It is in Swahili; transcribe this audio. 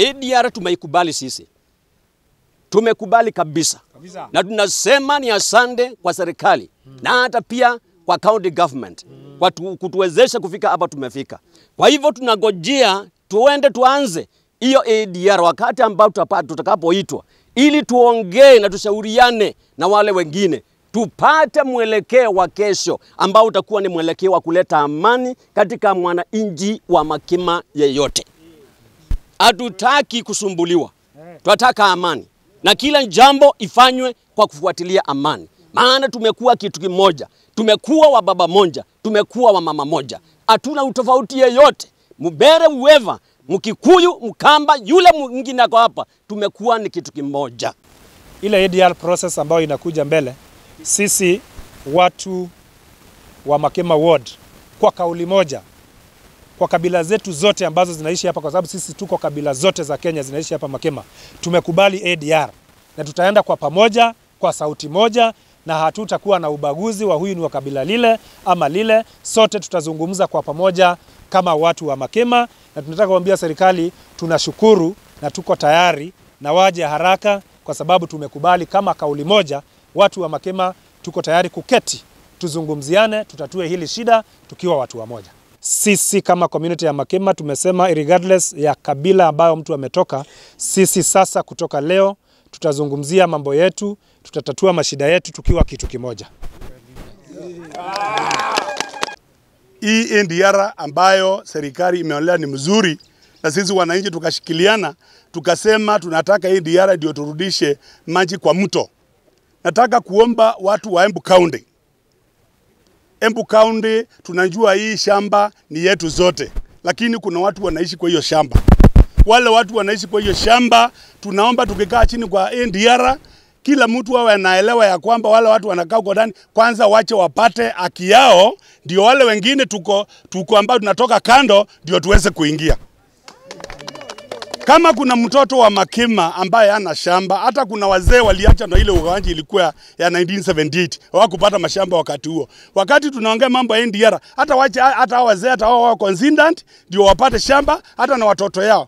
ADR tumeikubali sisi. Tumekubali kabisa. Na tunasema ni asante kwa serikali na hata pia kwa county government kwa kutuwezesha kufika hapa tumefika. Kwa hivyo tunagojea tuende tuanze hiyo ADR wakati ambao tutakapoitwa ili tuongee na tushauriane na wale wengine tupate mwelekeo wa kesho ambao utakuwa ni mwelekeo wa kuleta amani katika mwananchi wa Makima yeyote. Hatutaki kusumbuliwa. Tunataka amani. Na kila jambo ifanywe kwa kufuatilia amani. Maana tumekuwa kitu kimoja. Tumekuwa wa baba moja, tumekuwa wa mama moja. Hatuna utofauti yeyote. Mbere uweva, Mkikuyu, Mkamba, yule mwingine ako hapa, tumekuwa ni kitu kimoja. Ile ADR process ambayo inakuja mbele, sisi watu wa Makima Ward kwa kauli moja, kwa kabila zetu zote ambazo zinaishi hapa, kwa sababu sisi tuko kabila zote za Kenya zinaishi hapa Makima, tumekubali ADR na tutaenda kwa pamoja, kwa sauti moja, na hatutakuwa na ubaguzi wa huyu ni wa kabila lile ama lile. Sote tutazungumza kwa pamoja kama watu wa Makima, na tunataka kuambia serikali tunashukuru na tuko tayari na waje haraka, kwa sababu tumekubali kama kauli moja. Watu wa Makima tuko tayari kuketi, tuzungumziane, tutatue hili shida tukiwa watu wa moja. Sisi kama community ya Makima tumesema regardless ya kabila ambayo mtu ametoka, sisi sasa kutoka leo tutazungumzia mambo yetu, tutatatua mashida yetu tukiwa kitu kimoja. Hii ADR ambayo serikali imeonelea ni mzuri, na sisi wananchi tukashikiliana, tukasema tunataka ADR ndio turudishe maji kwa mto. Nataka kuomba watu wa Embu County. Embu County tunajua hii shamba ni yetu zote, lakini kuna watu wanaishi kwa hiyo shamba. Wale watu wanaishi kwa hiyo shamba, tunaomba tukikaa chini kwa ADR, kila mtu awe anaelewa ya kwamba wale watu wanakaa kwa ndani kwanza wache wapate haki yao, ndio wale wengine tuko ambao tunatoka kando ndio tuweze kuingia. Kama kuna mtoto wa Makima ambaye ana shamba, hata kuna wazee waliacha na ile ugawanji ilikuwa ya 1978, hawakupata mashamba wakati huo. Wakati tunaongea mambo ya ADR, hata wazee hata wao considered ndio wapate shamba hata na watoto yao.